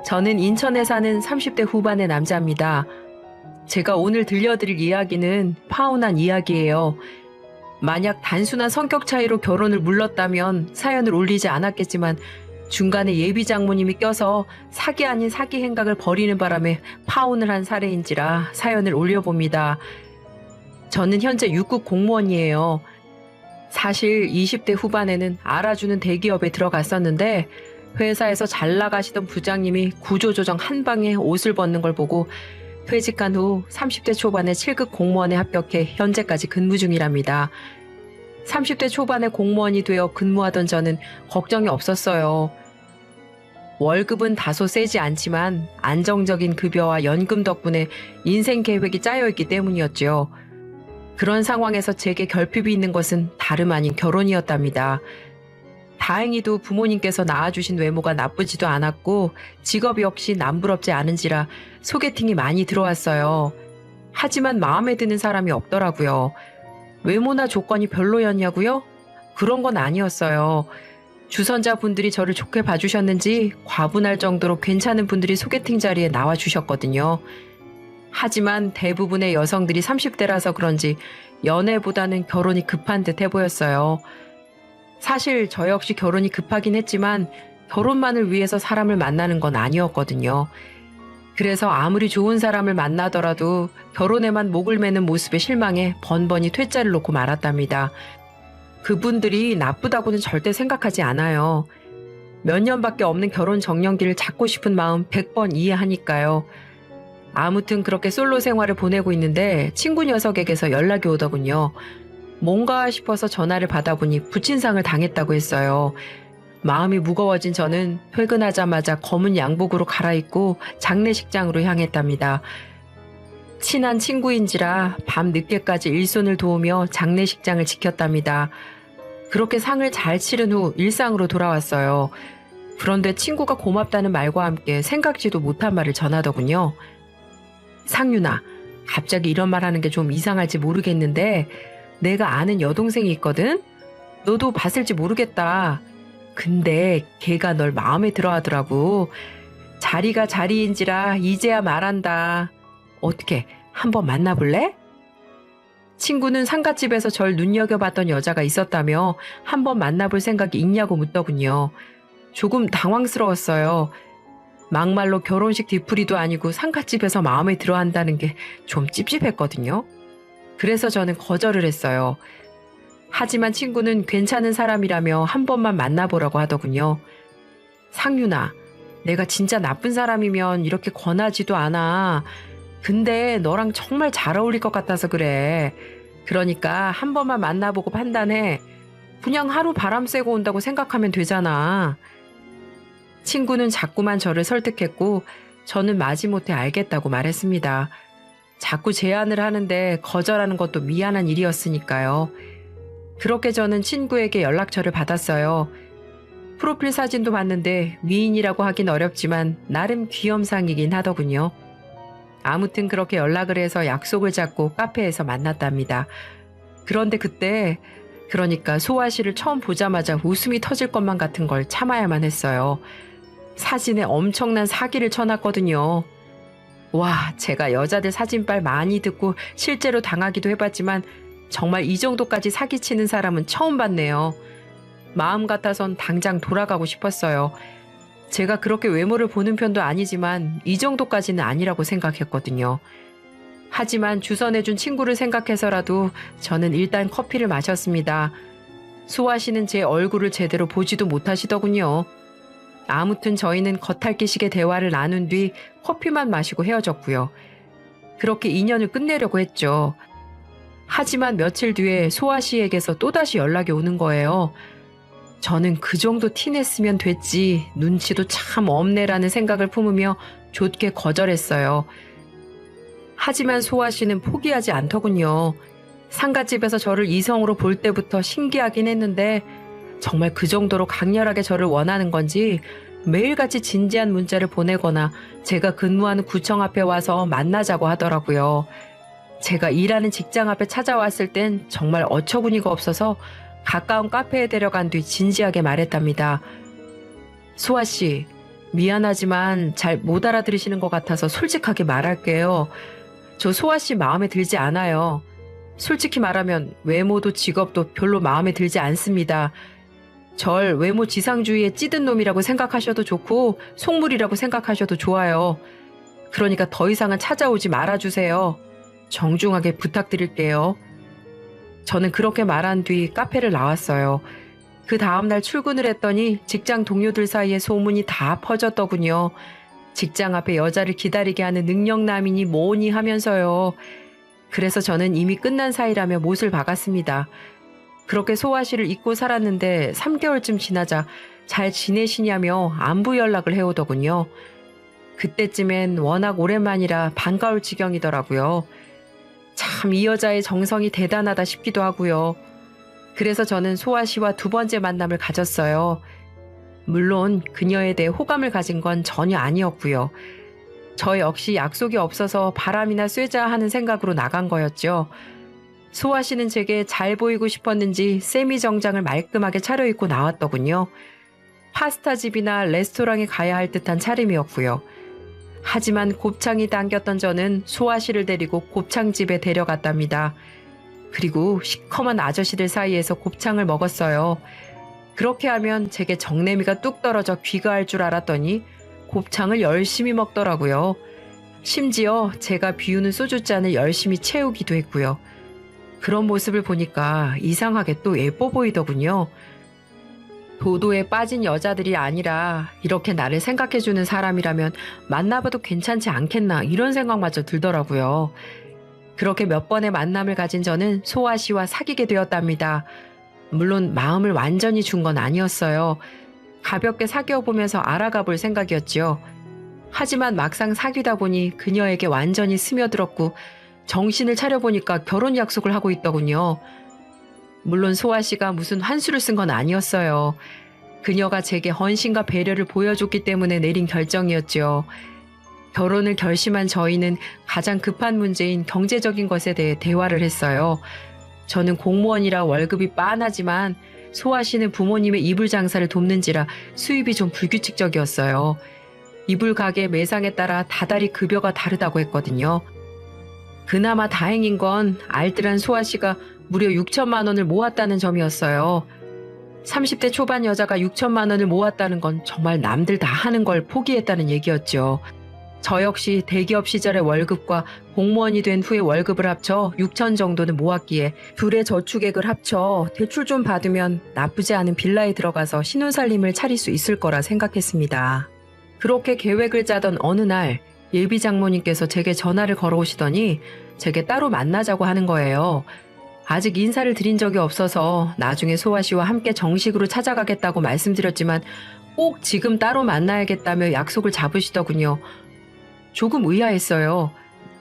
저는 인천에 사는 30대 후반의 남자입니다. 제가 오늘 들려드릴 이야기는 파혼한 이야기예요. 만약 단순한 성격 차이로 결혼을 물렀다면 사연을 올리지 않았겠지만 중간에 예비 장모님이 껴서 사기 아닌 사기 행각을 벌이는 바람에 파혼을 한 사례인지라 사연을 올려봅니다. 저는 현재 6급 공무원이에요. 사실 20대 후반에는 알아주는 대기업에 들어갔었는데 회사에서 잘 나가시던 부장님이 구조조정 한 방에 옷을 벗는 걸 보고 퇴직한 후 30대 초반에 7급 공무원에 합격해 현재까지 근무 중이랍니다. 30대 초반에 공무원이 되어 근무하던 저는 걱정이 없었어요. 월급은 다소 세지 않지만 안정적인 급여와 연금 덕분에 인생 계획이 짜여있기 때문이었죠. 그런 상황에서 제게 결핍이 있는 것은 다름 아닌 결혼이었답니다. 다행히도 부모님께서 낳아주신 외모가 나쁘지도 않았고 직업 역시 남부럽지 않은지라 소개팅이 많이 들어왔어요. 하지만 마음에 드는 사람이 없더라고요. 외모나 조건이 별로였냐고요? 그런 건 아니었어요. 주선자분들이 저를 좋게 봐주셨는지 과분할 정도로 괜찮은 분들이 소개팅 자리에 나와주셨거든요. 하지만 대부분의 여성들이 30대라서 그런지 연애보다는 결혼이 급한 듯해 보였어요. 사실 저 역시 결혼이 급하긴 했지만 결혼만을 위해서 사람을 만나는 건 아니었거든요. 그래서 아무리 좋은 사람을 만나더라도 결혼에만 목을 매는 모습에 실망해 번번이 퇴짜를 놓고 말았답니다. 그분들이 나쁘다고는 절대 생각하지 않아요. 몇 년밖에 없는 결혼 정년기를 잡고 싶은 마음 100번 이해하니까요. 아무튼 그렇게 솔로 생활을 보내고 있는데 친구 녀석에게서 연락이 오더군요. 뭔가 싶어서 전화를 받아보니 부친상을 당했다고 했어요. 마음이 무거워진 저는 퇴근하자마자 검은 양복으로 갈아입고 장례식장으로 향했답니다. 친한 친구인지라 밤 늦게까지 일손을 도우며 장례식장을 지켰답니다. 그렇게 상을 잘 치른 후 일상으로 돌아왔어요. 그런데 친구가 고맙다는 말과 함께 생각지도 못한 말을 전하더군요. 상윤아, 갑자기 이런 말 하는 게 좀 이상할지 모르겠는데 내가 아는 여동생이 있거든? 너도 봤을지 모르겠다. 근데 걔가 널 마음에 들어 하더라고. 자리가 자리인지라 이제야 말한다. 어떻게 한번 만나볼래? 친구는 상갓집에서 절 눈여겨봤던 여자가 있었다며 한번 만나볼 생각이 있냐고 묻더군요. 조금 당황스러웠어요. 막말로 결혼식 뒤풀이도 아니고 상갓집에서 마음에 들어 한다는 게 좀 찝찝했거든요. 그래서 저는 거절을 했어요. 하지만 친구는 괜찮은 사람이라며 한 번만 만나보라고 하더군요. 상윤아, 내가 진짜 나쁜 사람이면 이렇게 권하지도 않아. 근데 너랑 정말 잘 어울릴 것 같아서 그래. 그러니까 한 번만 만나보고 판단해. 그냥 하루 바람 쐬고 온다고 생각하면 되잖아. 친구는 자꾸만 저를 설득했고 저는 마지못해 알겠다고 말했습니다. 자꾸 제안을 하는데 거절하는 것도 미안한 일이었으니까요. 그렇게 저는 친구에게 연락처를 받았어요. 프로필 사진도 봤는데 미인이라고 하긴 어렵지만 나름 귀염상이긴 하더군요. 아무튼 그렇게 연락을 해서 약속을 잡고 카페에서 만났답니다. 그런데 그때 그러니까 소아 씨를 처음 보자마자 웃음이 터질 것만 같은 걸 참아야만 했어요. 사진에 엄청난 사기를 쳐놨거든요. 와, 제가 여자들 사진빨 많이 듣고 실제로 당하기도 해봤지만 정말 이 정도까지 사기치는 사람은 처음 봤네요. 마음 같아선 당장 돌아가고 싶었어요. 제가 그렇게 외모를 보는 편도 아니지만 이 정도까지는 아니라고 생각했거든요. 하지만 주선해준 친구를 생각해서라도 저는 일단 커피를 마셨습니다. 소아 씨는 제 얼굴을 제대로 보지도 못하시더군요. 아무튼 저희는 겉핥기식의 대화를 나눈 뒤 커피만 마시고 헤어졌고요. 그렇게 인연을 끝내려고 했죠. 하지만 며칠 뒤에 소아 씨에게서 또다시 연락이 오는 거예요. 저는 그 정도 티냈으면 됐지 눈치도 참 없네라는 생각을 품으며 좋게 거절했어요. 하지만 소아 씨는 포기하지 않더군요. 상갓집에서 저를 이성으로 볼 때부터 신기하긴 했는데 정말 그 정도로 강렬하게 저를 원하는 건지 매일같이 진지한 문자를 보내거나 제가 근무하는 구청 앞에 와서 만나자고 하더라고요. 제가 일하는 직장 앞에 찾아왔을 땐 정말 어처구니가 없어서 가까운 카페에 데려간 뒤 진지하게 말했답니다. 소아 씨, 미안하지만 잘 못 알아들으시는 것 같아서 솔직하게 말할게요. 저 소아 씨 마음에 들지 않아요. 솔직히 말하면 외모도 직업도 별로 마음에 들지 않습니다. 절 외모 지상주의에 찌든 놈이라고 생각하셔도 좋고 속물이라고 생각하셔도 좋아요. 그러니까 더 이상은 찾아오지 말아주세요. 정중하게 부탁드릴게요. 저는 그렇게 말한 뒤 카페를 나왔어요. 그 다음날 출근을 했더니 직장 동료들 사이에 소문이 다 퍼졌더군요. 직장 앞에 여자를 기다리게 하는 능력남이니 뭐니 하면서요. 그래서 저는 이미 끝난 사이라며 못을 박았습니다. 그렇게 소아 씨를 잊고 살았는데 3개월쯤 지나자 잘 지내시냐며 안부 연락을 해오더군요. 그때쯤엔 워낙 오랜만이라 반가울 지경이더라고요. 참 이 여자의 정성이 대단하다 싶기도 하고요. 그래서 저는 소아 씨와 두 번째 만남을 가졌어요. 물론 그녀에 대해 호감을 가진 건 전혀 아니었고요. 저 역시 약속이 없어서 바람이나 쐬자 하는 생각으로 나간 거였죠. 소아 씨는 제게 잘 보이고 싶었는지 세미 정장을 말끔하게 차려입고 나왔더군요. 파스타집이나 레스토랑에 가야 할 듯한 차림이었고요. 하지만 곱창이 당겼던 저는 소아 씨를 데리고 곱창집에 데려갔답니다. 그리고 시커먼 아저씨들 사이에서 곱창을 먹었어요. 그렇게 하면 제게 정내미가 뚝 떨어져 귀가할 줄 알았더니 곱창을 열심히 먹더라고요. 심지어 제가 비우는 소주잔을 열심히 채우기도 했고요. 그런 모습을 보니까 이상하게 또 예뻐 보이더군요. 도도에 빠진 여자들이 아니라 이렇게 나를 생각해주는 사람이라면 만나봐도 괜찮지 않겠나 이런 생각마저 들더라고요. 그렇게 몇 번의 만남을 가진 저는 소아 씨와 사귀게 되었답니다. 물론 마음을 완전히 준 건 아니었어요. 가볍게 사귀어 보면서 알아가 볼 생각이었지요. 하지만 막상 사귀다 보니 그녀에게 완전히 스며들었고 정신을 차려보니까 결혼 약속을 하고 있더군요. 물론 소아 씨가 무슨 환수를 쓴 건 아니었어요. 그녀가 제게 헌신과 배려를 보여줬기 때문에 내린 결정이었죠. 결혼을 결심한 저희는 가장 급한 문제인 경제적인 것에 대해 대화를 했어요. 저는 공무원이라 월급이 빤하지만 소아 씨는 부모님의 이불 장사를 돕는지라 수입이 좀 불규칙적이었어요. 이불 가게 매상에 따라 다달이 급여가 다르다고 했거든요. 그나마 다행인 건 알뜰한 소아 씨가 무려 6천만 원을 모았다는 점이었어요. 30대 초반 여자가 6천만 원을 모았다는 건 정말 남들 다 하는 걸 포기했다는 얘기였죠. 저 역시 대기업 시절의 월급과 공무원이 된 후의 월급을 합쳐 6천 정도는 모았기에 둘의 저축액을 합쳐 대출 좀 받으면 나쁘지 않은 빌라에 들어가서 신혼살림을 차릴 수 있을 거라 생각했습니다. 그렇게 계획을 짜던 어느 날 예비 장모님께서 제게 전화를 걸어오시더니 제게 따로 만나자고 하는 거예요. 아직 인사를 드린 적이 없어서 나중에 소아 씨와 함께 정식으로 찾아가겠다고 말씀드렸지만 꼭 지금 따로 만나야겠다며 약속을 잡으시더군요. 조금 의아했어요.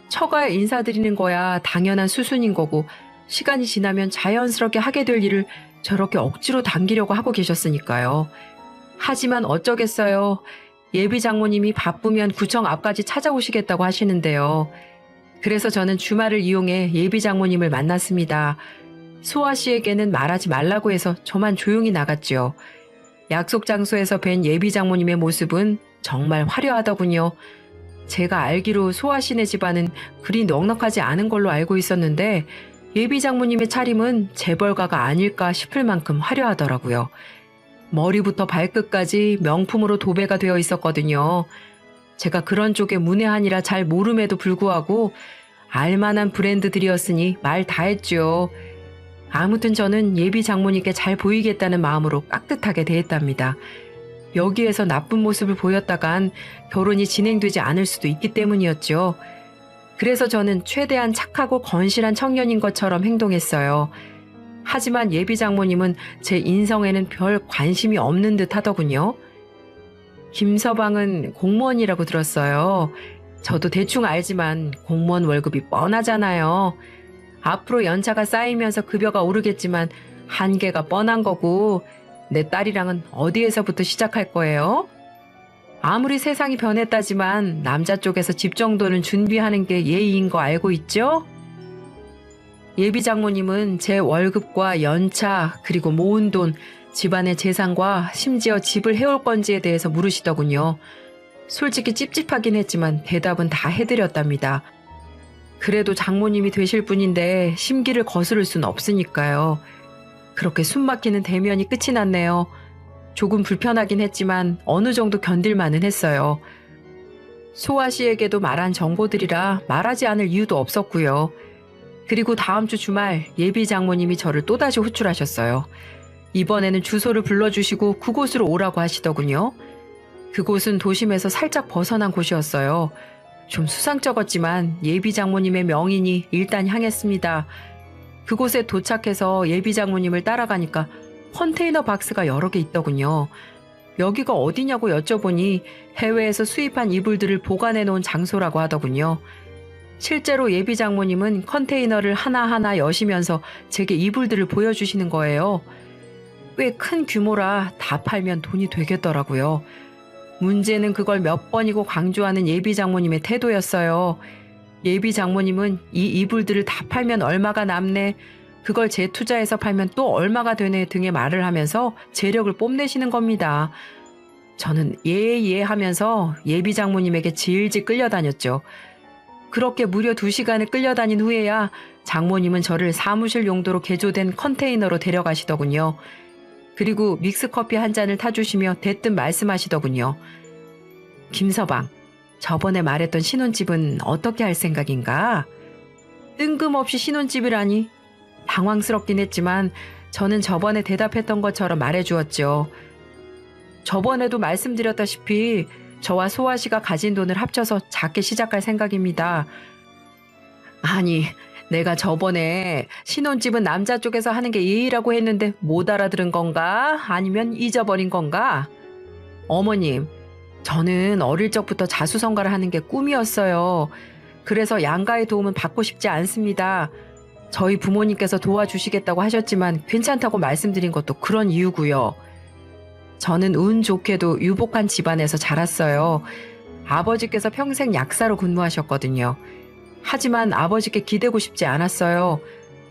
처가에 인사드리는 거야 당연한 수순인 거고 시간이 지나면 자연스럽게 하게 될 일을 저렇게 억지로 당기려고 하고 계셨으니까요. 하지만 어쩌겠어요. 예비 장모님이 바쁘면 구청 앞까지 찾아오시겠다고 하시는데요. 그래서 저는 주말을 이용해 예비 장모님을 만났습니다. 소아 씨에게는 말하지 말라고 해서 저만 조용히 나갔죠. 약속 장소에서 뵌 예비 장모님의 모습은 정말 화려하더군요. 제가 알기로 소아 씨네 집안은 그리 넉넉하지 않은 걸로 알고 있었는데 예비 장모님의 차림은 재벌가가 아닐까 싶을 만큼 화려하더라고요. 머리부터 발끝까지 명품으로 도배가 되어 있었거든요. 제가 그런 쪽에 문외한이라 잘 모름에도 불구하고 알만한 브랜드들이었으니 말 다 했죠. 아무튼 저는 예비 장모님께 잘 보이겠다는 마음으로 깍듯하게 대했답니다. 여기에서 나쁜 모습을 보였다간 결혼이 진행되지 않을 수도 있기 때문이었죠. 그래서 저는 최대한 착하고 건실한 청년인 것처럼 행동했어요. 하지만 예비 장모님은 제 인성에는 별 관심이 없는 듯 하더군요. 김서방은 공무원이라고 들었어요. 저도 대충 알지만 공무원 월급이 뻔하잖아요. 앞으로 연차가 쌓이면서 급여가 오르겠지만 한계가 뻔한 거고 내 딸이랑은 어디에서부터 시작할 거예요? 아무리 세상이 변했다지만 남자 쪽에서 집 정도는 준비하는 게 예의인 거 알고 있죠? 예비 장모님은 제 월급과 연차 그리고 모은 돈, 집안의 재산과 심지어 집을 해올 건지에 대해서 물으시더군요. 솔직히 찝찝하긴 했지만 대답은 다 해드렸답니다. 그래도 장모님이 되실 분인데 심기를 거스를 순 없으니까요. 그렇게 숨막히는 대면이 끝이 났네요. 조금 불편하긴 했지만 어느 정도 견딜만은 했어요. 소아 씨에게도 말한 정보들이라 말하지 않을 이유도 없었고요. 그리고 다음 주 주말 예비 장모님이 저를 또다시 호출하셨어요. 이번에는 주소를 불러주시고 그곳으로 오라고 하시더군요. 그곳은 도심에서 살짝 벗어난 곳이었어요. 좀 수상쩍었지만 예비 장모님의 명인이 일단 향했습니다. 그곳에 도착해서 예비 장모님을 따라가니까 컨테이너 박스가 여러 개 있더군요. 여기가 어디냐고 여쭤보니 해외에서 수입한 이불들을 보관해 놓은 장소라고 하더군요. 실제로 예비 장모님은 컨테이너를 하나하나 여시면서 제게 이불들을 보여주시는 거예요. 꽤 큰 규모라 다 팔면 돈이 되겠더라고요. 문제는 그걸 몇 번이고 강조하는 예비 장모님의 태도였어요. 예비 장모님은 이 이불들을 다 팔면 얼마가 남네, 그걸 재투자해서 팔면 또 얼마가 되네 등의 말을 하면서 재력을 뽐내시는 겁니다. 저는 예 하면서 예비 장모님에게 질질 끌려다녔죠. 그렇게 무려 2시간을 끌려다닌 후에야 장모님은 저를 사무실 용도로 개조된 컨테이너로 데려가시더군요. 그리고 믹스커피 한 잔을 타주시며 대뜸 말씀하시더군요. 김서방, 저번에 말했던 신혼집은 어떻게 할 생각인가? 뜬금없이 신혼집이라니? 당황스럽긴 했지만 저는 저번에 대답했던 것처럼 말해주었죠. 저번에도 말씀드렸다시피 저와 소아 씨가 가진 돈을 합쳐서 작게 시작할 생각입니다. 아니, 내가 저번에 신혼집은 남자 쪽에서 하는 게 예의라고 했는데 못 알아들은 건가? 아니면 잊어버린 건가? 어머님, 저는 어릴 적부터 자수성가를 하는 게 꿈이었어요. 그래서 양가의 도움은 받고 싶지 않습니다. 저희 부모님께서 도와주시겠다고 하셨지만 괜찮다고 말씀드린 것도 그런 이유고요. 저는 운 좋게도 유복한 집안에서 자랐어요. 아버지께서 평생 약사로 근무하셨거든요. 하지만 아버지께 기대고 싶지 않았어요.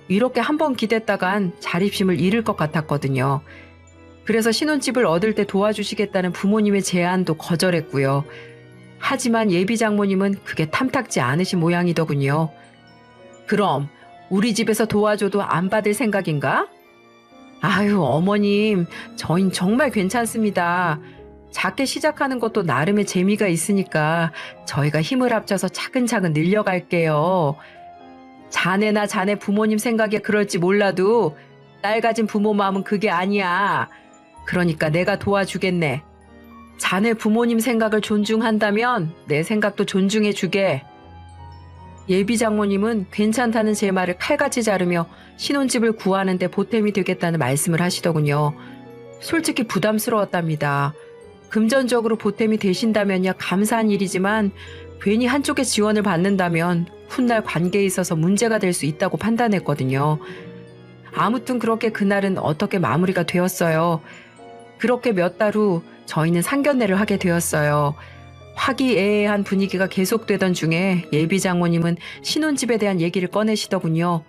이렇게 한번 기댔다간 자립심을 잃을 것 같았거든요. 그래서 신혼집을 얻을 때 도와주시겠다는 부모님의 제안도 거절했고요. 하지만 예비 장모님은 그게 탐탁지 않으신 모양이더군요. 그럼 우리 집에서 도와줘도 안 받을 생각인가? 아유, 어머님, 저흰 정말 괜찮습니다. 작게 시작하는 것도 나름의 재미가 있으니까 저희가 힘을 합쳐서 차근차근 늘려갈게요. 자네나 자네 부모님 생각에 그럴지 몰라도 딸 가진 부모 마음은 그게 아니야. 그러니까 내가 도와주겠네. 자네 부모님 생각을 존중한다면 내 생각도 존중해주게. 예비 장모님은 괜찮다는 제 말을 칼같이 자르며 신혼집을 구하는 데 보탬이 되겠다는 말씀을 하시더군요. 솔직히 부담스러웠답니다. 금전적으로 보탬이 되신다면야 감사한 일이지만 괜히 한쪽의 지원을 받는다면 훗날 관계에 있어서 문제가 될 수 있다고 판단했거든요. 아무튼 그렇게 그날은 어떻게 마무리가 되었어요. 그렇게 몇 달 후 저희는 상견례를 하게 되었어요. 화기애애한 분위기가 계속되던 중에 예비 장모님은 신혼집에 대한 얘기를 꺼내시더군요.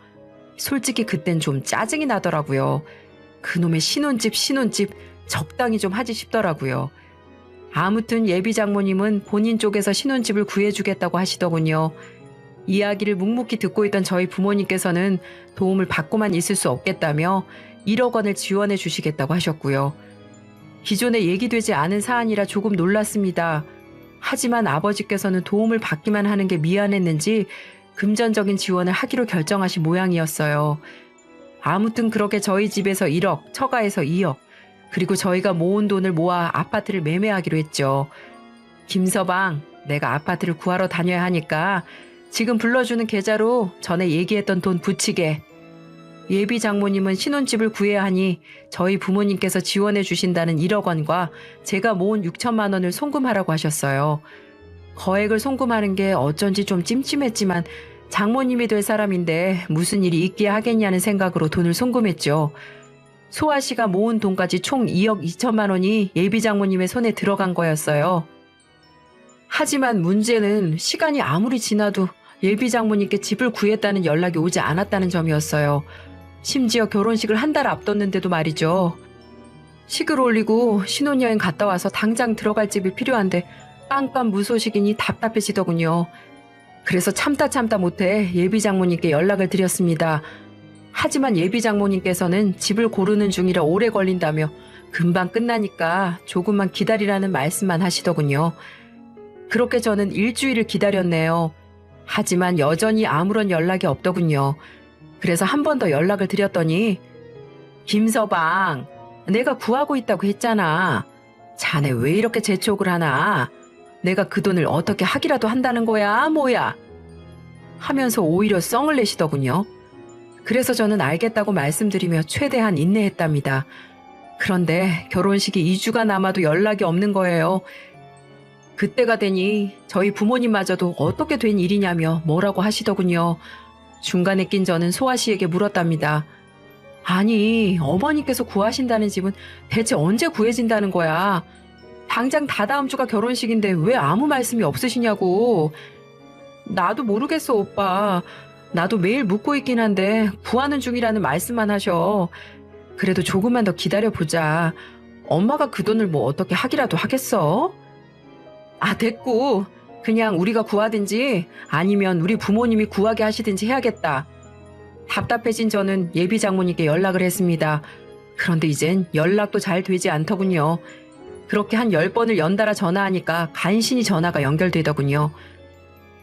솔직히 그땐 좀 짜증이 나더라고요. 그놈의 신혼집 적당히 좀 하지 싶더라고요. 아무튼 예비 장모님은 본인 쪽에서 신혼집을 구해주겠다고 하시더군요. 이야기를 묵묵히 듣고 있던 저희 부모님께서는 도움을 받고만 있을 수 없겠다며 1억 원을 지원해 주시겠다고 하셨고요. 기존에 얘기되지 않은 사안이라 조금 놀랐습니다. 하지만 아버지께서는 도움을 받기만 하는 게 미안했는지 금전적인 지원을 하기로 결정하신 모양이었어요. 아무튼 그렇게 저희 집에서 1억, 처가에서 2억, 그리고 저희가 모은 돈을 모아 아파트를 매매하기로 했죠. 김서방, 내가 아파트를 구하러 다녀야 하니까 지금 불러주는 계좌로 전에 얘기했던 돈 붙이게. 예비 장모님은 신혼집을 구해야 하니 저희 부모님께서 지원해 주신다는 1억 원과 제가 모은 6천만 원을 송금하라고 하셨어요. 거액을 송금하는 게 어쩐지 좀 찜찜했지만 장모님이 될 사람인데 무슨 일이 있기야 하겠냐는 생각으로 돈을 송금했죠. 소아 씨가 모은 돈까지 총 2억 2천만 원이 예비 장모님의 손에 들어간 거였어요. 하지만 문제는 시간이 아무리 지나도 예비 장모님께 집을 구했다는 연락이 오지 않았다는 점이었어요. 심지어 결혼식을 한 달 앞뒀는데도 말이죠. 식을 올리고 신혼여행 갔다 와서 당장 들어갈 집이 필요한데 깜깜무소식이니 답답해지더군요. 그래서 참다 못해 예비 장모님께 연락을 드렸습니다. 하지만 예비 장모님께서는 집을 고르는 중이라 오래 걸린다며 금방 끝나니까 조금만 기다리라는 말씀만 하시더군요. 그렇게 저는 일주일을 기다렸네요. 하지만 여전히 아무런 연락이 없더군요. 그래서 한 번 더 연락을 드렸더니 김서방, 내가 구하고 있다고 했잖아. 자네 왜 이렇게 재촉을 하나? 내가 그 돈을 어떻게 하기라도 한다는 거야, 뭐야? 하면서 오히려 썽을 내시더군요. 그래서 저는 알겠다고 말씀드리며 최대한 인내했답니다. 그런데 결혼식이 2주가 남아도 연락이 없는 거예요. 그때가 되니 저희 부모님마저도 어떻게 된 일이냐며 뭐라고 하시더군요. 중간에 낀 저는 소아 씨에게 물었답니다. 아니, 어머니께서 구하신다는 집은 대체 언제 구해진다는 거야? 당장 다다음 주가 결혼식인데 왜 아무 말씀이 없으시냐고. 나도 모르겠어, 오빠. 나도 매일 묻고 있긴 한데 구하는 중이라는 말씀만 하셔. 그래도 조금만 더 기다려보자. 엄마가 그 돈을 뭐 어떻게 하기라도 하겠어? 아, 됐고. 그냥 우리가 구하든지 아니면 우리 부모님이 구하게 하시든지 해야겠다. 답답해진 저는 예비 장모님께 연락을 했습니다. 그런데 이젠 연락도 잘 되지 않더군요. 그렇게 한 10번을 연달아 전화하니까 간신히 전화가 연결되더군요.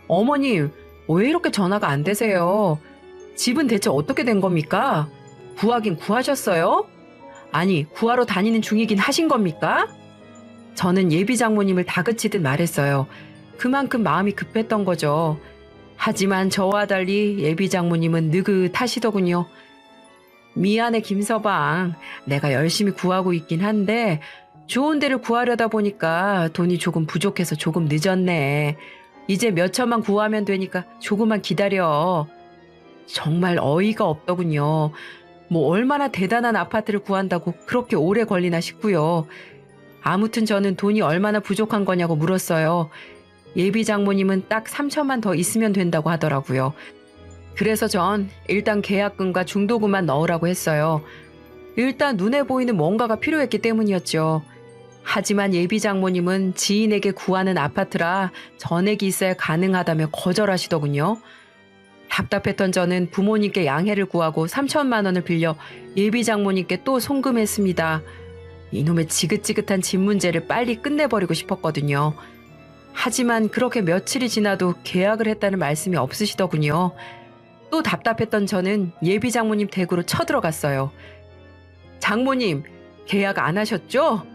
어머님, 왜 이렇게 전화가 안 되세요? 집은 대체 어떻게 된 겁니까? 구하긴 구하셨어요? 아니, 구하러 다니는 중이긴 하신 겁니까? 저는 예비 장모님을 다그치듯 말했어요. 그만큼 마음이 급했던 거죠. 하지만 저와 달리 예비 장모님은 느긋하시더군요. 미안해, 김서방. 내가 열심히 구하고 있긴 한데 좋은 데를 구하려다 보니까 돈이 조금 부족해서 조금 늦었네. 이제 몇 천만 구하면 되니까 조금만 기다려. 정말 어이가 없더군요. 뭐 얼마나 대단한 아파트를 구한다고 그렇게 오래 걸리나 싶고요. 아무튼 저는 돈이 얼마나 부족한 거냐고 물었어요. 예비 장모님은 딱 3천만 더 있으면 된다고 하더라고요. 그래서 전 일단 계약금과 중도금만 넣으라고 했어요. 일단 눈에 보이는 뭔가가 필요했기 때문이었죠. 하지만 예비 장모님은 지인에게 구하는 아파트라 전액이 있어야 가능하다며 거절하시더군요. 답답했던 저는 부모님께 양해를 구하고 3천만 원을 빌려 예비 장모님께 또 송금했습니다. 이놈의 지긋지긋한 집 문제를 빨리 끝내버리고 싶었거든요. 하지만 그렇게 며칠이 지나도 계약을 했다는 말씀이 없으시더군요. 또 답답했던 저는 예비 장모님 댁으로 쳐들어갔어요. 장모님, 계약 안 하셨죠?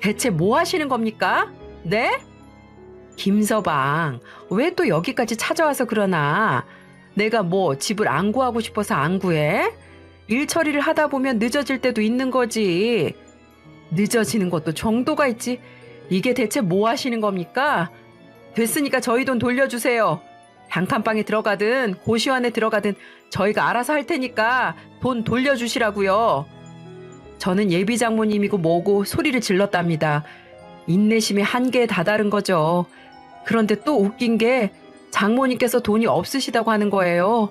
대체 뭐 하시는 겁니까? 네? 김서방, 왜 또 여기까지 찾아와서 그러나? 내가 뭐 집을 안 구하고 싶어서 안 구해? 일 처리를 하다 보면 늦어질 때도 있는 거지. 늦어지는 것도 정도가 있지. 이게 대체 뭐 하시는 겁니까? 됐으니까 저희 돈 돌려주세요. 단칸방에 들어가든 고시원에 들어가든 저희가 알아서 할 테니까 돈 돌려주시라고요. 저는 예비 장모님이고 뭐고 소리를 질렀답니다. 인내심의 한계에 다다른 거죠. 그런데 또 웃긴 게 장모님께서 돈이 없으시다고 하는 거예요.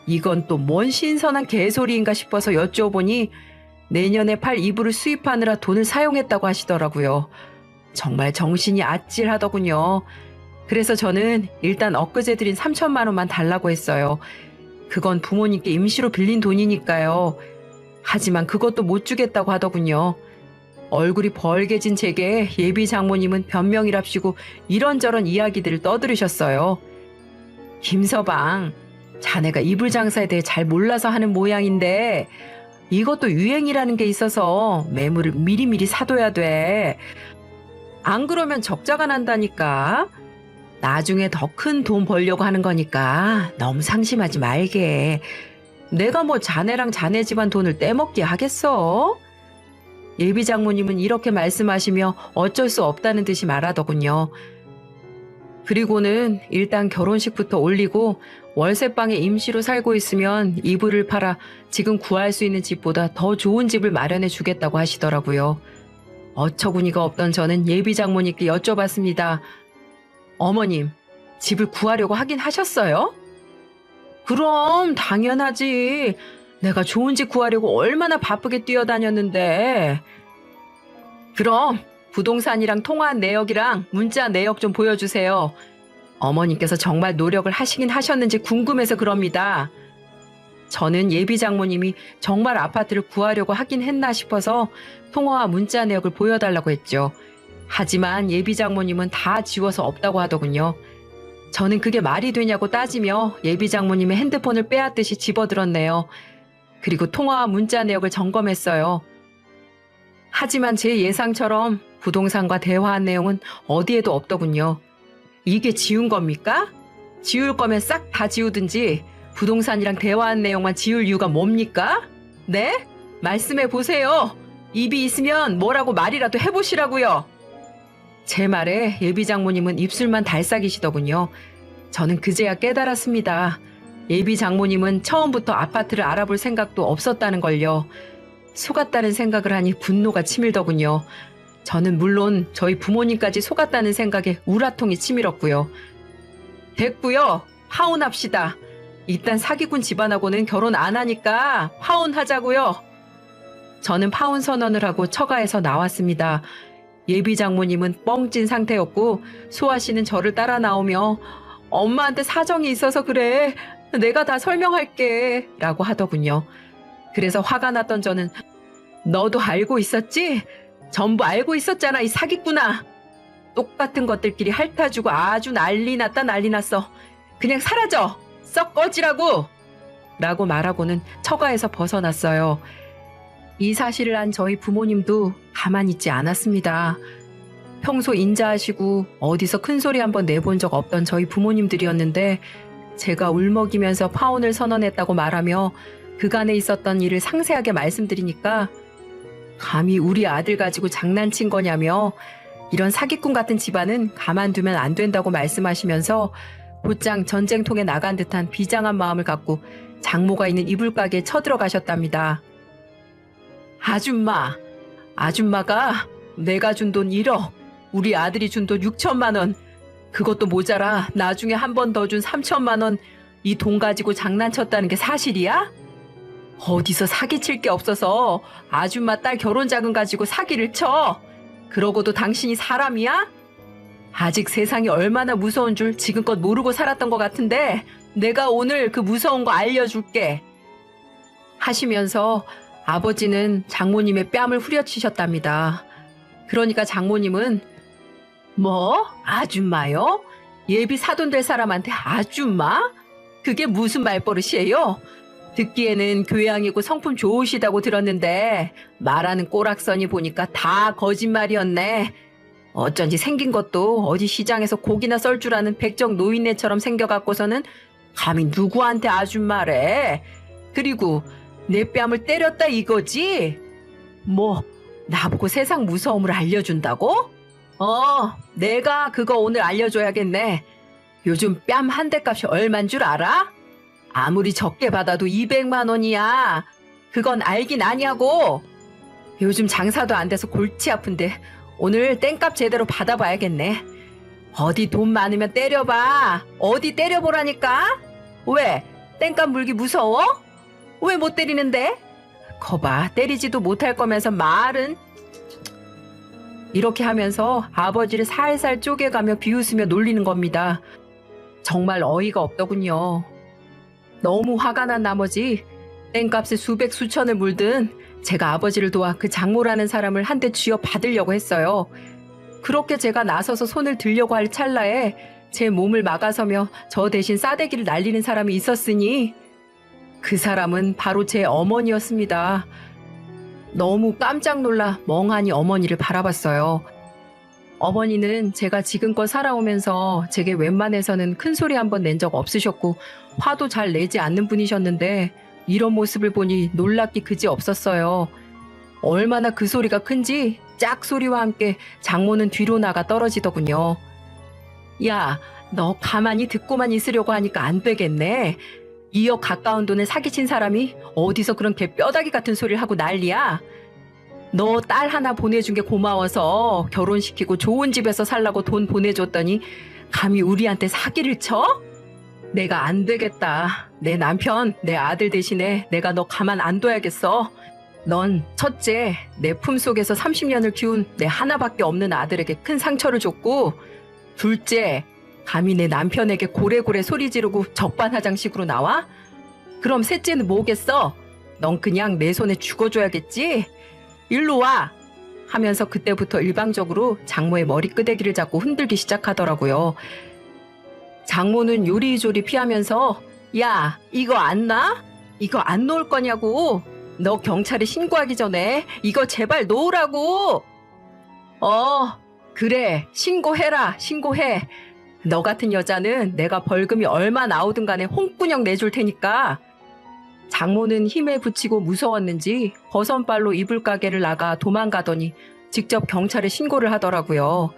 이건 또 뭔 신선한 개소리인가 싶어서 여쭤보니 내년에 팔 이불을 수입하느라 돈을 사용했다고 하시더라고요. 정말 정신이 아찔하더군요. 그래서 저는 일단 엊그제 드린 3천만 원만 달라고 했어요. 그건 부모님께 임시로 빌린 돈이니까요. 하지만 그것도 못 주겠다고 하더군요. 얼굴이 벌개진 제게 예비 장모님은 변명이랍시고 이런저런 이야기들을 떠들으셨어요. 김서방, 자네가 이불 장사에 대해 잘 몰라서 하는 모양인데 이것도 유행이라는 게 있어서 매물을 미리미리 사둬야 돼. 안 그러면 적자가 난다니까. 나중에 더 큰 돈 벌려고 하는 거니까 너무 상심하지 말게. 내가 뭐 자네랑 자네 집안 돈을 떼먹게 하겠어? 예비 장모님은 이렇게 말씀하시며 어쩔 수 없다는 듯이 말하더군요. 그리고는 일단 결혼식부터 올리고 월세방에 임시로 살고 있으면 이불을 팔아 지금 구할 수 있는 집보다 더 좋은 집을 마련해 주겠다고 하시더라고요. 어처구니가 없던 저는 예비 장모님께 여쭤봤습니다. 어머님, 집을 구하려고 하긴 하셨어요? 그럼 당연하지. 내가 좋은 집 구하려고 얼마나 바쁘게 뛰어다녔는데. 그럼 부동산이랑 통화한 내역이랑 문자 내역 좀 보여주세요. 어머님께서 정말 노력을 하시긴 하셨는지 궁금해서 그럽니다. 저는 예비 장모님이 정말 아파트를 구하려고 하긴 했나 싶어서 통화와 문자 내역을 보여달라고 했죠. 하지만 예비 장모님은 다 지워서 없다고 하더군요. 저는 그게 말이 되냐고 따지며 예비 장모님의 핸드폰을 빼앗듯이 집어들었네요. 그리고 통화와 문자 내역을 점검했어요. 하지만 제 예상처럼 부동산과 대화한 내용은 어디에도 없더군요. 이게 지운 겁니까? 지울 거면 싹 다 지우든지 부동산이랑 대화한 내용만 지울 이유가 뭡니까? 네? 말씀해 보세요. 입이 있으면 뭐라고 말이라도 해보시라고요. 제 말에 예비 장모님은 입술만 달싹이시더군요. 저는 그제야 깨달았습니다. 예비 장모님은 처음부터 아파트를 알아볼 생각도 없었다는 걸요. 속았다는 생각을 하니 분노가 치밀더군요. 저는 물론 저희 부모님까지 속았다는 생각에 우라통이 치밀었고요. 됐고요. 파혼합시다. 일단 사기꾼 집안하고는 결혼 안 하니까 파혼하자고요. 저는 파혼 선언을 하고 처가에서 나왔습니다. 예비 장모님은 뻥찐 상태였고 소아 씨는 저를 따라 나오며 엄마한테 사정이 있어서 그래. 내가 다 설명할게. 라고 하더군요. 그래서 화가 났던 저는 너도 알고 있었지? 전부 알고 있었잖아, 이 사기꾼아. 똑같은 것들끼리 핥아주고 아주 난리 났다 난리 났어. 그냥 사라져. 썩 꺼지라고. 라고 말하고는 처가에서 벗어났어요. 이 사실을 안 저희 부모님도 가만히 있지 않았습니다. 평소 인자하시고 어디서 큰소리 한번 내본 적 없던 저희 부모님들이었는데 제가 울먹이면서 파혼을 선언했다고 말하며 그간에 있었던 일을 상세하게 말씀드리니까 감히 우리 아들 가지고 장난친 거냐며 이런 사기꾼 같은 집안은 가만두면 안 된다고 말씀하시면서 곧장 전쟁통에 나간 듯한 비장한 마음을 갖고 장모가 있는 이불 가게에 쳐들어가셨답니다. 아줌마가 내가 준 돈 1억, 우리 아들이 준 돈 6천만 원, 그것도 모자라 나중에 한 번 더 준 3천만 원, 이 돈 가지고 장난쳤다는 게 사실이야? 어디서 사기칠 게 없어서 아줌마 딸 결혼 자금 가지고 사기를 쳐? 그러고도 당신이 사람이야? 아직 세상이 얼마나 무서운 줄 지금껏 모르고 살았던 것 같은데 내가 오늘 그 무서운 거 알려줄게. 하시면서 아버지는 장모님의 뺨을 후려치셨답니다. 그러니까 장모님은 뭐? 아줌마요? 예비 사돈 될 사람한테 아줌마? 그게 무슨 말버릇이에요? 듣기에는 교양이고 성품 좋으시다고 들었는데 말하는 꼬락서니 보니까 다 거짓말이었네. 어쩐지 생긴 것도 어디 시장에서 고기나 썰 줄 아는 백정 노인네처럼 생겨갖고서는 감히 누구한테 아줌마래. 그리고 내 뺨을 때렸다 이거지? 뭐 나보고 세상 무서움을 알려준다고? 내가 그거 오늘 알려줘야겠네. 요즘 뺨 한 대 값이 얼만 줄 알아? 아무리 적게 받아도 200만 원이야. 그건 알긴 아냐고. 요즘 장사도 안 돼서 골치 아픈데 오늘 땡값 제대로 받아봐야겠네. 어디 돈 많으면 때려봐. 어디 때려보라니까. 왜? 땡값 물기 무서워? 왜 못 때리는데? 거봐, 때리지도 못할 거면서 말은. 이렇게 하면서 아버지를 살살 쪼개가며 비웃으며 놀리는 겁니다. 정말 어이가 없더군요. 너무 화가 난 나머지 땡값에 수백 수천을 물든 제가 아버지를 도와 그 장모라는 사람을 한 대 쥐어 받으려고 했어요. 그렇게 제가 나서서 손을 들려고 할 찰나에 제 몸을 막아서며 저 대신 싸대기를 날리는 사람이 있었으니 그 사람은 바로 제 어머니였습니다. 너무 깜짝 놀라 멍하니 어머니를 바라봤어요. 어머니는 제가 지금껏 살아오면서 제게 웬만해서는 큰 소리 한 번 낸 적 없으셨고 화도 잘 내지 않는 분이셨는데 이런 모습을 보니 놀랍기 그지 없었어요. 얼마나 그 소리가 큰지 짝소리와 함께 장모는 뒤로 나가 떨어지더군요. 야, 너 가만히 듣고만 있으려고 하니까 안 되겠네. 2억 가까운 돈을 사기친 사람이 어디서 그런 개 뼈다귀 같은 소리를 하고 난리야. 너 딸 하나 보내준 게 고마워서 결혼시키고 좋은 집에서 살라고 돈 보내줬더니 감히 우리한테 사기를 쳐? 내가 안 되겠다. 내 남편, 내 아들 대신에 내가 너 가만 안 둬야겠어. 넌 첫째, 내 품속에서 30년을 키운 내 하나밖에 없는 아들에게 큰 상처를 줬고, 둘째, 감히 내 남편에게 고래고래 소리 지르고 적반하장식으로 나와? 그럼 셋째는 뭐겠어? 넌 그냥 내 손에 죽어줘야겠지? 일로 와! 하면서 그때부터 일방적으로 장모의 머리끄대기를 잡고 흔들기 시작하더라고요. 장모는 요리조리 피하면서 야, 이거 안 놔? 이거 안 놓을 거냐고? 너 경찰에 신고하기 전에 이거 제발 놓으라고! 그래, 신고해라, 신고해. 너 같은 여자는 내가 벌금이 얼마 나오든 간에 홍군형 내줄 테니까. 장모는 힘에 부치고 무서웠는지 버선발로 이불 가게를 나가 도망가더니 직접 경찰에 신고를 하더라고요.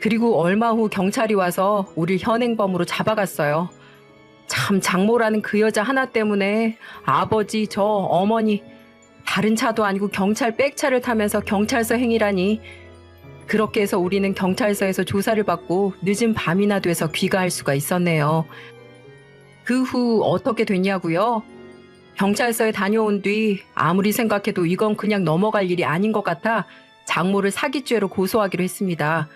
그리고 얼마 후 경찰이 와서 우릴 현행범으로 잡아갔어요. 참 장모라는 그 여자 하나 때문에 아버지, 저, 어머니 다른 차도 아니고 경찰 백차를 타면서 경찰서 행위라니. 그렇게 해서 우리는 경찰서에서 조사를 받고 늦은 밤이나 돼서 귀가할 수가 있었네요. 그 후 어떻게 됐냐고요? 경찰서에 다녀온 뒤 아무리 생각해도 이건 그냥 넘어갈 일이 아닌 것 같아 장모를 사기죄로 고소하기로 했습니다.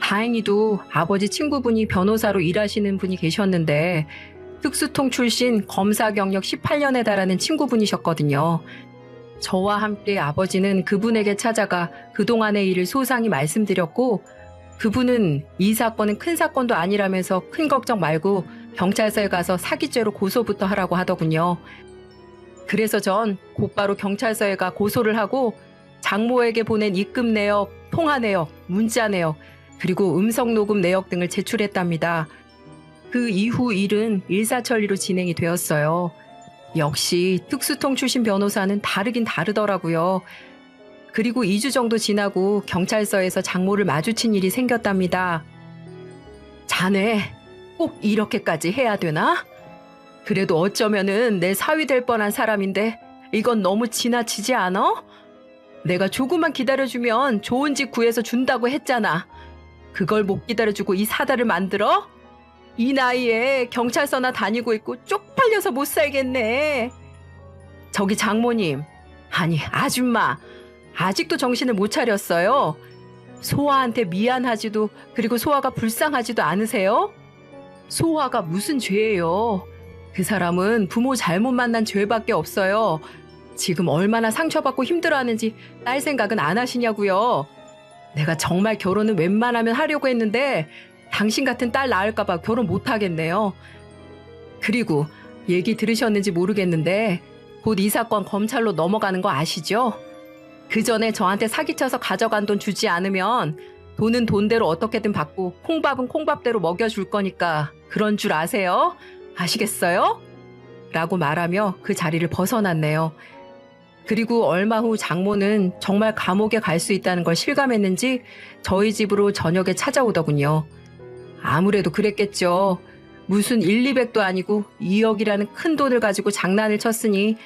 다행히도 아버지 친구분이 변호사로 일하시는 분이 계셨는데 특수통 출신 검사 경력 18년에 달하는 친구분이셨거든요. 저와 함께 아버지는 그분에게 찾아가 그동안의 일을 소상히 말씀드렸고 그분은 이 사건은 큰 사건도 아니라면서 큰 걱정 말고 경찰서에 가서 사기죄로 고소부터 하라고 하더군요. 그래서 전 곧바로 경찰서에 가 고소를 하고 장모에게 보낸 입금 내역, 통화 내역, 문자 내역, 그리고 음성 녹음 내역 등을 제출했답니다. 그 이후 일은 일사천리로 진행이 되었어요. 역시 특수통 출신 변호사는 다르긴 다르더라고요. 그리고 2주 정도 지나고 경찰서에서 장모를 마주친 일이 생겼답니다. 자네 꼭 이렇게까지 해야 되나? 그래도 어쩌면은 내 사위 될 뻔한 사람인데 이건 너무 지나치지 않아? 내가 조금만 기다려주면 좋은 집 구해서 준다고 했잖아. 그걸 못 기다려주고 이 사달을 만들어? 이 나이에 경찰서나 다니고 있고 쪽팔려서 못 살겠네. 저기 장모님, 아니 아줌마, 아직도 정신을 못 차렸어요? 소아한테 미안하지도 그리고 소아가 불쌍하지도 않으세요? 소아가 무슨 죄예요? 그 사람은 부모 잘못 만난 죄밖에 없어요. 지금 얼마나 상처받고 힘들어하는지 딸 생각은 안 하시냐고요. 내가 정말 결혼은 웬만하면 하려고 했는데 당신 같은 딸 낳을까 봐 결혼 못 하겠네요. 그리고 얘기 들으셨는지 모르겠는데 곧 이 사건 검찰로 넘어가는 거 아시죠? 그 전에 저한테 사기쳐서 가져간 돈 주지 않으면 돈은 돈대로 어떻게든 받고 콩밥은 콩밥대로 먹여줄 거니까 그런 줄 아세요? 아시겠어요? 라고 말하며 그 자리를 벗어났네요. 그리고 얼마 후 장모는 정말 감옥에 갈 수 있다는 걸 실감했는지 저희 집으로 저녁에 찾아오더군요. 아무래도 그랬겠죠. 무슨 1, 200도 아니고 2억이라는 큰 돈을 가지고 장난을 쳤으니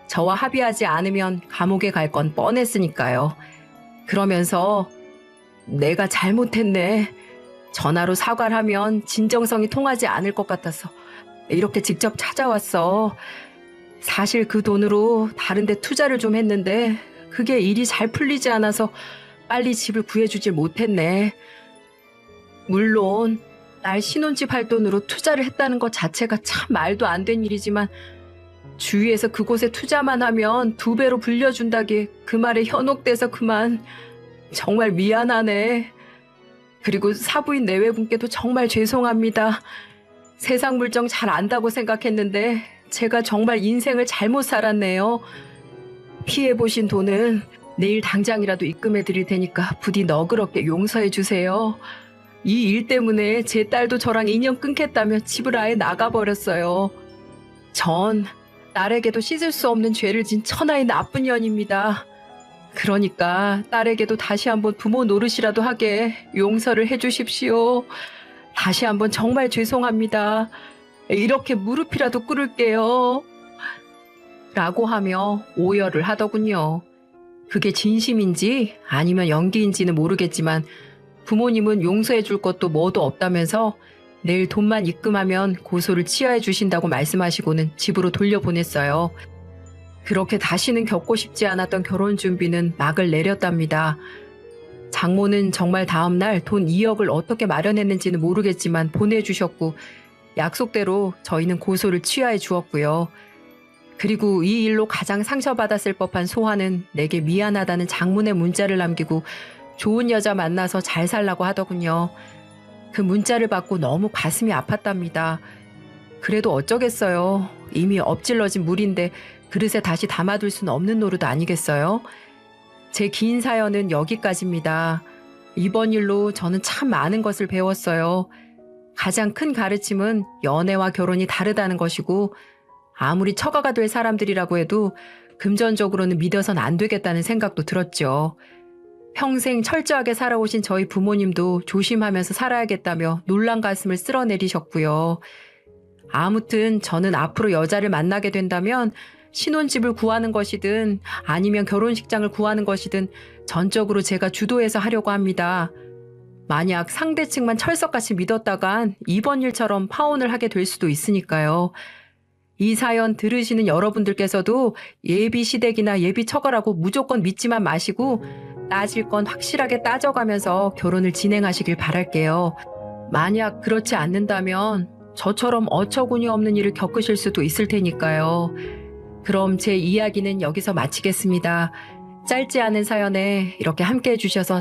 저와 합의하지 않으면 감옥에 갈 건 뻔했으니까요. 그러면서 내가 잘못했네. 전화로 사과를 하면 진정성이 통하지 않을 것 같아서 이렇게 직접 찾아왔어. 사실 그 돈으로 다른 데 투자를 좀 했는데 그게 일이 잘 풀리지 않아서 빨리 집을 구해주질 못했네. 물론 날 신혼집 할 돈으로 투자를 했다는 것 자체가 참 말도 안 된 일이지만 주위에서 그곳에 투자만 하면 2배로 불려준다기에 그 말에 현혹돼서 그만. 정말 미안하네. 그리고 사부인 내외분께도 정말 죄송합니다. 세상 물정 잘 안다고 생각했는데 제가 정말 인생을 잘못 살았네요. 피해보신 돈은 내일 당장이라도 입금해 드릴 테니까 부디 너그럽게 용서해 주세요. 이 일 때문에 제 딸도 저랑 인연 끊겠다며 집을 아예 나가버렸어요. 전 딸에게도 씻을 수 없는 죄를 진 천하의 나쁜 년입니다. 그러니까 딸에게도 다시 한번 부모 노릇이라도 하게 용서를 해주십시오. 다시 한번 정말 죄송합니다. 이렇게 무릎이라도 꿇을게요. 라고 하며 오열을 하더군요. 그게 진심인지 아니면 연기인지는 모르겠지만 부모님은 용서해 줄 것도 뭐도 없다면서 내일 돈만 입금하면 고소를 취하해 주신다고 말씀하시고는 집으로 돌려보냈어요. 그렇게 다시는 겪고 싶지 않았던 결혼 준비는 막을 내렸답니다. 장모는 정말 다음날 돈 2억을 어떻게 마련했는지는 모르겠지만 보내주셨고 약속대로 저희는 고소를 취하해 주었고요. 그리고 이 일로 가장 상처받았을 법한 소환은 내게 미안하다는 장문의 문자를 남기고 좋은 여자 만나서 잘 살라고 하더군요. 그 문자를 받고 너무 가슴이 아팠답니다. 그래도 어쩌겠어요. 이미 엎질러진 물인데 그릇에 다시 담아둘 수는 없는 노릇 아니겠어요? 제 긴 사연은 여기까지입니다. 이번 일로 저는 참 많은 것을 배웠어요. 가장 큰 가르침은 연애와 결혼이 다르다는 것이고 아무리 처가가 될 사람들이라고 해도 금전적으로는 믿어선 안 되겠다는 생각도 들었죠. 평생 철저하게 살아오신 저희 부모님도 조심하면서 살아야겠다며 놀란 가슴을 쓸어내리셨고요. 아무튼 저는 앞으로 여자를 만나게 된다면 신혼집을 구하는 것이든 아니면 결혼식장을 구하는 것이든 전적으로 제가 주도해서 하려고 합니다. 만약 상대측만 철석같이 믿었다간 이번 일처럼 파혼을 하게 될 수도 있으니까요. 이 사연 들으시는 여러분들께서도 예비 시댁이나 예비 처가라고 무조건 믿지만 마시고 따질 건 확실하게 따져가면서 결혼을 진행하시길 바랄게요. 만약 그렇지 않는다면 저처럼 어처구니 없는 일을 겪으실 수도 있을 테니까요. 그럼 제 이야기는 여기서 마치겠습니다. 짧지 않은 사연에 이렇게 함께 해주셔서